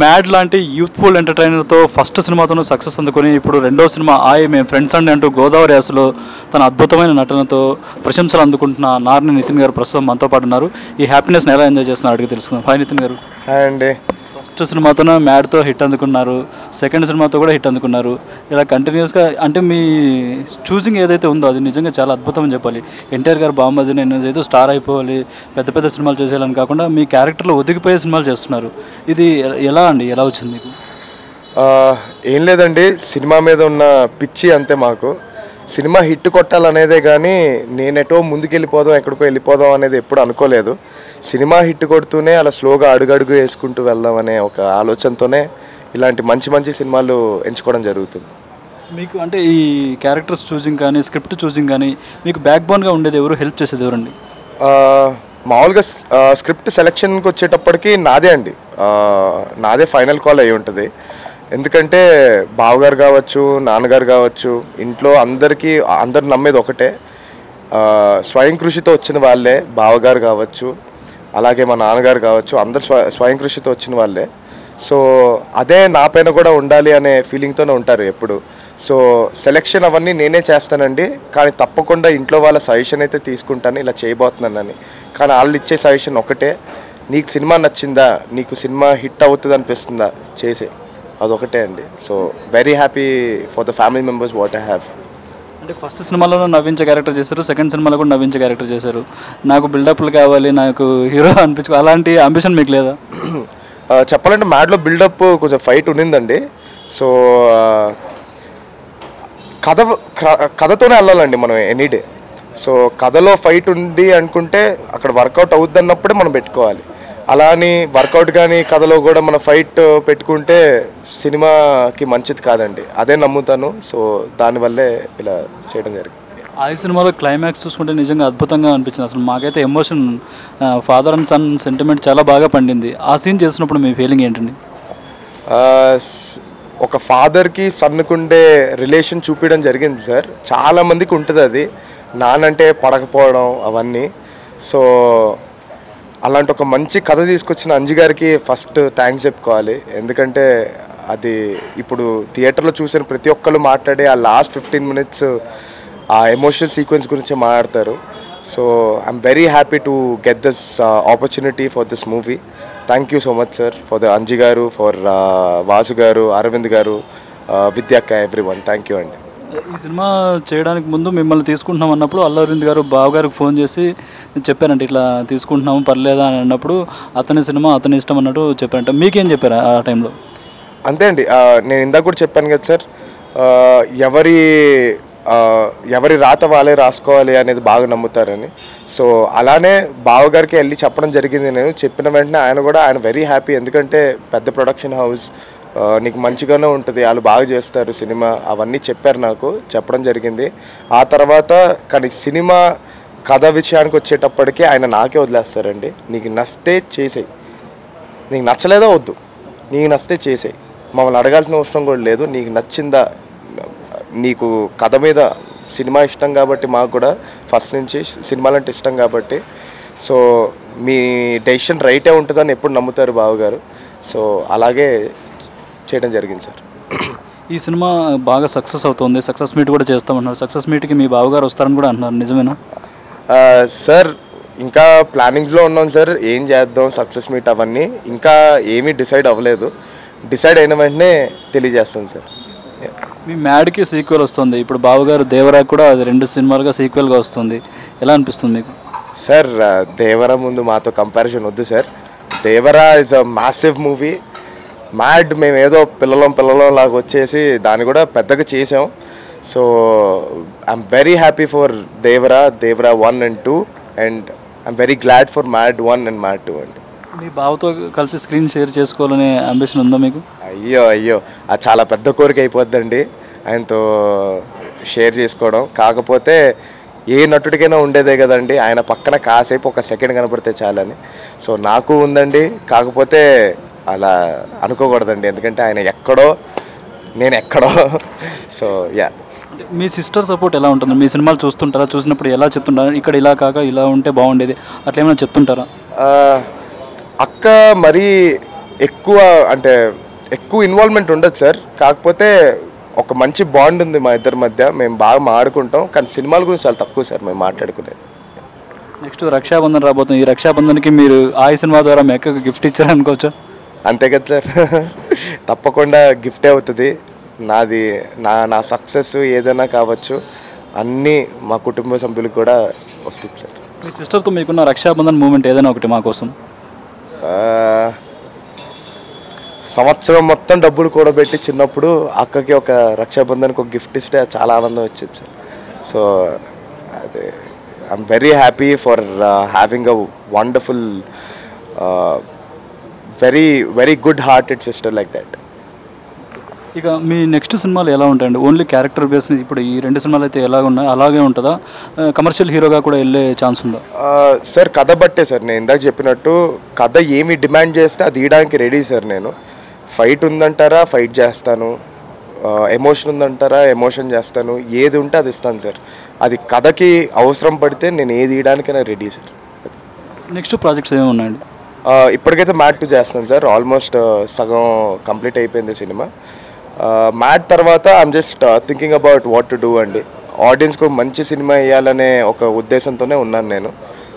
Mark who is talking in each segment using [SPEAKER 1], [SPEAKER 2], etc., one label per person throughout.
[SPEAKER 1] Mad లాంటి youthful ఎంటర్టైనర్తో first సినిమాతోనూ success అందుకొని ఇప్పుడు రెండో సినిమా మేము ఫ్రెండ్స్ అండి అంటూ గోదావరి యాసలో తన అద్భుతమైన నటనతో ప్రశంసలు అందుకుంటున్న నార్ని నితిన్ గారు ప్రస్తుతం మనతో పాటు ఉన్నారు. ఈ హ్యాపీనెస్ని ఎలా ఎంజాయ్ చేస్తున్నారు అడిగి తెలుసుకుందాం. హాయ్ నితిన్ గారు.
[SPEAKER 2] హాయ్ అండి.
[SPEAKER 1] ఫస్ట్ సినిమాతోనే మ్యాడ్తో హిట్ అందుకున్నారు, సెకండ్ సినిమాతో కూడా హిట్ అందుకున్నారు. ఇలా కంటిన్యూస్గా అంటే మీ చూసింగ్ ఏదైతే ఉందో అది నిజంగా చాలా అద్భుతం అని చెప్పాలి. ఎన్టీఆర్ గారు బామ్మది నేను ఏదో స్టార్ అయిపోవాలి, పెద్ద పెద్ద సినిమాలు చేసేయాలని కాకుండా మీ క్యారెక్టర్లో ఒదిగిపోయే సినిమాలు చేస్తున్నారు. ఇది ఎలా అండి, ఎలా వచ్చింది మీకు?
[SPEAKER 2] ఏం లేదండి, సినిమా మీద ఉన్న పిచ్చి అంతే. మాకు సినిమా హిట్ కొట్టాలనేదే కానీ నేనెటో ముందుకెళ్ళిపోదాం ఎక్కడికో వెళ్ళిపోదాం అనేది ఎప్పుడు అనుకోలేదు. సినిమా హిట్ కొడుతూనే అలా స్లోగా అడుగడుగు వేసుకుంటూ వెళ్దాం అనే ఒక ఆలోచనతోనే ఇలాంటి మంచి మంచి సినిమాలు ఎంచుకోవడం జరుగుతుంది.
[SPEAKER 1] మీకు అంటే ఈ క్యారెక్టర్స్ చూసింగ్ కానీ స్క్రిప్ట్ చూసింగ్ కానీ మీకు బ్యాక్ బోన్గా ఉండేది ఎవరు, హెల్ప్ చేసేది ఎవరండి?
[SPEAKER 2] మామూలుగా స్క్రిప్ట్ సెలెక్షన్కి వచ్చేటప్పటికి నాదే అండి, నాదే ఫైనల్ కాల్ అయి ఉంటుంది. ఎందుకంటే బావగారు కావచ్చు, నాన్నగారు కావచ్చు, ఇంట్లో అందరు నమ్మేది ఒకటే, స్వయం కృషితో వచ్చిన వాళ్ళే. బావగారు కావచ్చు, అలాగే మా నాన్నగారు కావచ్చు, అందరు స్వయం కృషితో వచ్చిన వాళ్ళే. సో అదే నా పైన కూడా ఉండాలి అనే ఫీలింగ్తోనే ఉంటారు ఎప్పుడు. సో సెలెక్షన్ అవన్నీ నేనే చేస్తానండి, కానీ తప్పకుండా ఇంట్లో వాళ్ళ సజెషన్ అయితే తీసుకుంటాను ఇలా చేయబోతున్నానని. కానీ వాళ్ళు ఇచ్చే సజెషన్ ఒకటే, నీకు సినిమా నచ్చిందా, నీకు సినిమా హిట్ అవుతుంది అనిపిస్తుందా, చేసే, అదొకటే అండి. So very happy for the family members what I have.
[SPEAKER 1] అంటే ఫస్ట్ సినిమాలో నవ్వించే క్యారెక్టర్ చేశారు, సెకండ్ సినిమాలో కూడా నవ్వించే క్యారెక్టర్ చేశారు. నాకు బిల్డప్లు కావాలి, నాకు హీరో అనిపించు, అలాంటి అంబిషన్ మీకు లేదా?
[SPEAKER 2] చెప్పాలంటే మ్యాడ్లో బిల్డప్ కొంచెం ఫైట్ ఉన్నిందండి. సో కథతోనే వెళ్ళాలండి మనం ఎనీడే. సో కథలో ఫైట్ ఉంది అనుకుంటే అక్కడ వర్కౌట్ అవుద్ది అన్నప్పుడే మనం పెట్టుకోవాలి. అలా అని వర్కౌట్ కానీ కథలో కూడా మనం ఫైట్ పెట్టుకుంటే సినిమాకి మంచిది కాదండి, అదే నమ్ముతాను. సో దానివల్లే ఇలా చేయడం జరిగింది.
[SPEAKER 1] ఆ సినిమాలో క్లైమాక్స్ చూసుకుంటే నిజంగా అద్భుతంగా అనిపించింది. అసలు మాకైతే emotion, father and son sentiment చాలా బాగా పండింది. ఆ సీన్ చేసినప్పుడు మీ ఫీలింగ్ ఏంటండి?
[SPEAKER 2] ఒక ఫాదర్కి సన్నుకుండే రిలేషన్ చూపించడం జరిగింది సార్. చాలామందికి ఉంటుంది అది, నానంటే పడకపోవడం అవన్నీ. సో అలాంటి ఒక మంచి కథ తీసుకొచ్చిన అంజి గారికి ఫస్ట్ థ్యాంక్స్ చెప్పుకోవాలి. ఎందుకంటే అది ఇప్పుడు థియేటర్లో చూసిన ప్రతి ఒక్కరు మాట్లాడే ఆ లాస్ట్ 15 minutes ఆ ఎమోషనల్ సీక్వెన్స్ గురించి మాట్లాడతారు. So I'm very happy to get this opportunity for this movie. Thank you so much sir, for the Anji గారు, ఫర్ వాసు గారు, అరవింద్ గారు, విద్యాక్క, ఎవ్రీవన్. థ్యాంక్ యూ అండి.
[SPEAKER 1] ఈ సినిమా చేయడానికి ముందు మిమ్మల్ని తీసుకుంటున్నాం అన్నప్పుడు అల్లు అరవింద్ గారు బావగారికి ఫోన్ చేసి చెప్పారంటే ఇట్లా తీసుకుంటున్నాము పర్లేదా అని అన్నప్పుడు అతని సినిమా అతని ఇష్టం అన్నట్టు చెప్పారంట. మీకేం చెప్పారు ఆ టైంలో?
[SPEAKER 2] అంతే అండి, నేను ఇందాక కూడా చెప్పాను కదా సార్, ఎవరి రాత వాళ్ళే రాసుకోవాలి అనేది బాగా నమ్ముతారని. సో అలానే బావగారికి వెళ్ళి చెప్పడం జరిగింది. నేను చెప్పిన వెంటనే ఆయన వెరీ హ్యాపీ. ఎందుకంటే పెద్ద ప్రొడక్షన్ హౌస్, నీకు మంచిగానే ఉంటుంది, వాళ్ళు బాగా చేస్తారు సినిమా, అవన్నీ చెప్పారు, నాకు చెప్పడం జరిగింది. ఆ తర్వాత కానీ సినిమా కథ విషయానికి వచ్చేటప్పటికి ఆయన నాకే వదిలేస్తారండి. నీకు నచ్చితే చేసేయి, నీకు నచ్చలేదా వద్దు, నీకు నచ్చితే చేసేయి, మమ్మల్ని అడగాల్సిన అవసరం కూడా లేదు, నీకు నచ్చిందా, నీకు కథ మీద సినిమా ఇష్టం కాబట్టి, మాకు కూడా ఫస్ట్ నుంచి సినిమాలంటే ఇష్టం కాబట్టి, సో మీ డెసిషన్ రైటే ఉంటుందని ఎప్పుడు నమ్ముతారు బావగారు. సో అలాగే చేయడం జరిగింది సార్.
[SPEAKER 1] ఈ సినిమా బాగా సక్సెస్ అవుతుంది, సక్సెస్ మీట్ కూడా చేస్తామన్నారు. సక్సెస్ మీట్కి మీ బావగారు వస్తారని కూడా అంటున్నారు, నిజమేనా?
[SPEAKER 2] సార్ ఇంకా ప్లానింగ్స్లో ఉన్నాం సార్, ఏం చేద్దాం సక్సెస్ మీట్ అవన్నీ ఇంకా ఏమీ డిసైడ్ అవ్వలేదు. డిసైడ్ అయిన వెంటనే తెలియజేస్తాను సార్.
[SPEAKER 1] మీ మ్యాడ్కి సీక్వెల్ వస్తుంది, ఇప్పుడు బావగారు దేవరా కూడా అది 2 సినిమాలుగా సీక్వెల్గా వస్తుంది, ఎలా అనిపిస్తుంది మీకు?
[SPEAKER 2] సార్ దేవరా ముందు మాతో కంపారిజన్ వద్దు sir. Devara is a massive movie. Mad మేము ఏదో పిల్లలం లాగా వచ్చేసి దాన్ని కూడా పెద్దగా చేసాం. So I'm very happy for Devara 1 and 2 and I'm very glad for mad 1 and mad 2 అండి.
[SPEAKER 1] మీ బావతో కలిసి స్క్రీన్ షేర్ చేసుకోవాలనే అంబిషన్ ఉందా మీకు?
[SPEAKER 2] అయ్యో అది చాలా పెద్ద కోరిక అయిపోద్దండి ఆయనతో షేర్ చేసుకోవడం. కాకపోతే ఏ నటుడికైనా ఉండేదే కదండి, ఆయన పక్కన కాసేపు ఒక సెకండ్ కనపడితే చాలని. సో నాకు ఉందండి, కాకపోతే అలా అనుకోకూడదండి, ఎందుకంటే ఆయన ఎక్కడో నేను ఎక్కడో. So yeah.
[SPEAKER 1] మీ సిస్టర్ సపోర్ట్ ఎలా ఉంటుంది? మీ సినిమాలు చూస్తుంటారా? చూసినప్పుడు ఎలా చెప్తుంటారా, ఇక్కడ ఇలా కాక ఇలా ఉంటే బాగుండేది అట్లా ఏమైనా చెప్తుంటారా?
[SPEAKER 2] అక్క మరీ ఎక్కువ అంటే ఎక్కువ ఇన్వాల్వ్మెంట్ ఉండదు సార్. కాకపోతే ఒక మంచి బాండ్ ఉంది మా ఇద్దరి మధ్య, మేము బాగా మాట్లాడుకుంటాం. కానీ సినిమాల గురించి చాలా తక్కువ సార్ మేము మాట్లాడుకునేది.
[SPEAKER 1] నెక్స్ట్ రక్షాబంధన్ రాబోతుంది. ఈ రక్షాబంధన్కి మీరు ఆ సినిమా ద్వారా మీ అక్కకు గిఫ్ట్ ఇచ్చారనుకోవచ్చా?
[SPEAKER 2] అంతే కదా సార్. తప్పకుండా గిఫ్టే అవుతుంది. నాది నా సక్సెస్ ఏదైనా కావచ్చు, అన్నీ మా కుటుంబ సభ్యులకు కూడా వస్తుంది సార్.
[SPEAKER 1] మీ సిస్టర్తో మీకున్న రక్షాబంధన్ మూమెంట్ ఏదైనా ఒకటి మా కోసం.
[SPEAKER 2] సంవత్సరం మొత్తం డబ్బులు కూడబెట్టి చిన్నప్పుడు అక్కకి ఒక రక్షాబంధన్కి ఒక గిఫ్ట్ ఇస్తే చాలా ఆనందం వచ్చింది సార్. సో అదే I'm very happy for having a wonderful very good hearted sister like that.
[SPEAKER 1] ఇక మీ నెక్స్ట్ సినిమాలు ఎలా ఉంటాయండి? ఓన్లీ క్యారెక్టర్ బేస్ని ఇప్పుడు ఈ 2 సినిమాలు అయితే ఎలా ఉన్నాయి అలాగే ఉంటుందా? కమర్షియల్ హీరోగా కూడా వెళ్ళే ఛాన్స్ ఉందా?
[SPEAKER 2] సార్ కథ బట్టే సార్. నేను ఇందాక చెప్పినట్టు కథ ఏమి డిమాండ్ చేస్తే అది ఇవ్వడానికి రెడీ సార్. నేను ఫైట్ ఉందంటారా ఫైట్ చేస్తాను, ఎమోషన్ ఉందంటారా ఎమోషన్ చేస్తాను, ఏది ఉంటే అది ఇస్తాను సార్. అది కథకి అవసరం పడితే నేను ఏది ఇవ్వడానికైనా రెడీ సార్.
[SPEAKER 1] నెక్స్ట్ ప్రాజెక్ట్స్ ఏమి ఉన్నాయండి?
[SPEAKER 2] ఇప్పటికైతే మ్యాట్ 2 చేస్తున్నాను సార్. ఆల్మోస్ట్ సగం కంప్లీట్ అయిపోయింది సినిమా. మ్యాట్ తర్వాత I'm just thinking about what to do అండి. ఆడియన్స్కు మంచి సినిమా ఇవ్వాలనే ఒక ఉద్దేశంతోనే ఉన్నాను నేను.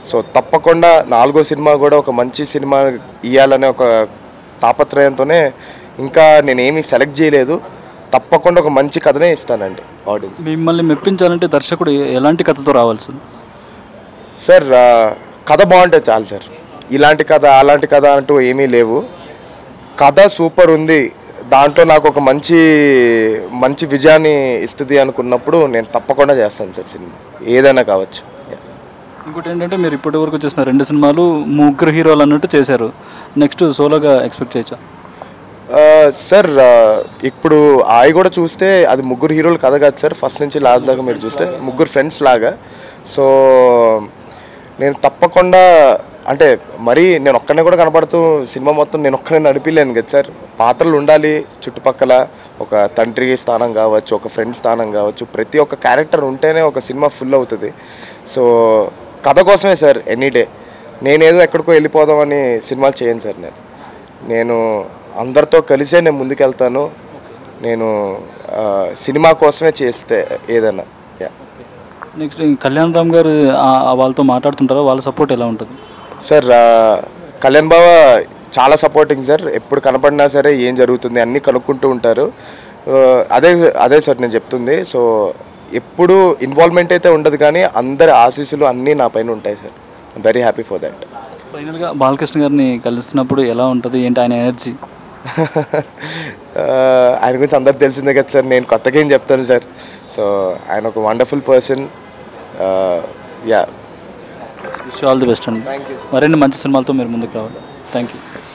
[SPEAKER 2] సో తప్పకుండా 4వ సినిమా కూడా ఒక మంచి సినిమా ఇవ్వాలనే ఒక తాపత్రయంతోనే ఇంకా నేనేమీ సెలెక్ట్ చేయలేదు. తప్పకుండా ఒక మంచి కథనే ఇస్తానండి ఆడియన్స్.
[SPEAKER 1] మిమ్మల్ని మెప్పించాలంటే దర్శకుడు ఎలాంటి కథతో రావాల్సి?
[SPEAKER 2] సార్ కథ బాగుంటే చాలు సార్. ఇలాంటి కథ అలాంటి కథ అంటూ ఏమీ లేవు. కథ సూపర్ ఉంది, దాంట్లో నాకు ఒక మంచి విజయాన్ని ఇస్తుంది అనుకున్నప్పుడు నేను తప్పకుండా చేస్తాను సార్ సినిమా, ఏదైనా కావచ్చు.
[SPEAKER 1] ఇంకోటి ఏంటంటే మీరు ఇప్పటి వరకు చేసిన 2 సినిమాలు ముగ్గురు హీరోలు అన్నట్టు చేశారు. నెక్స్ట్ సోలోగా ఎక్స్పెక్ట్ చేయొచ్చా?
[SPEAKER 2] సార్ ఇప్పుడు ఆయి కూడా చూస్తే అది ముగ్గురు హీరోలు కథ కాదు సార్. ఫస్ట్ నుంచి లాస్ట్ దాకా మీరు చూస్తే ముగ్గురు ఫ్రెండ్స్ లాగా. సో నేను తప్పకుండా అంటే మరీ నేను ఒక్కనే కూడా కనపడుతూ సినిమా మొత్తం నేను ఒక్కనే నడిపిలేను కదా సార్. పాత్రలు ఉండాలి చుట్టుపక్కల, ఒక తండ్రి స్థానం కావచ్చు, ఒక ఫ్రెండ్ స్థానం కావచ్చు, ప్రతి ఒక్క క్యారెక్టర్ ఉంటేనే ఒక సినిమా ఫుల్ అవుతుంది. సో కథ కోసమే సార్ ఎనీ డే. నేనేదో ఎక్కడికో వెళ్ళిపోదామని సినిమాలు చేయను సార్. నేను అందరితో కలిసే నేను ముందుకెళ్తాను. నేను సినిమా కోసమే చేస్తే ఏదైనా.
[SPEAKER 1] నెక్స్ట్ కళ్యాణ్ రామ్ గారు వాళ్ళతో మాట్లాడుతుంటారా? వాళ్ళ సపోర్ట్ ఎలా ఉంటుంది
[SPEAKER 2] సార్? కళ్యాణ్ బావ చాలా సపోర్టింగ్ సార్. ఎప్పుడు కనపడినా సరే ఏం జరుగుతుంది అన్నీ కనుక్కుంటూ ఉంటారు. అదే సార్ నేను చెప్తుంది. సో ఎప్పుడు ఇన్వాల్వ్మెంట్ అయితే ఉండదు, కానీ అందరి ఆశీస్సులు అన్నీ నా పైన ఉంటాయి sir. I'm very happy for that.
[SPEAKER 1] ఫైనల్గా బాలకృష్ణ గారిని కలిసినప్పుడు ఎలా ఉంటుంది, ఏంటి ఆయన ఎనర్జీ?
[SPEAKER 2] ఆయన గురించి అందరికి తెలిసిందే కదా సార్, నేను కొత్తగా ఏం చెప్తాను సార్. సో ఆయన ఒక wonderful person. Yeah,
[SPEAKER 1] wish all the best అండి. మరిన్ని మంచి సినిమాలతో మీరు ముందుకు రావాలి. Thank you.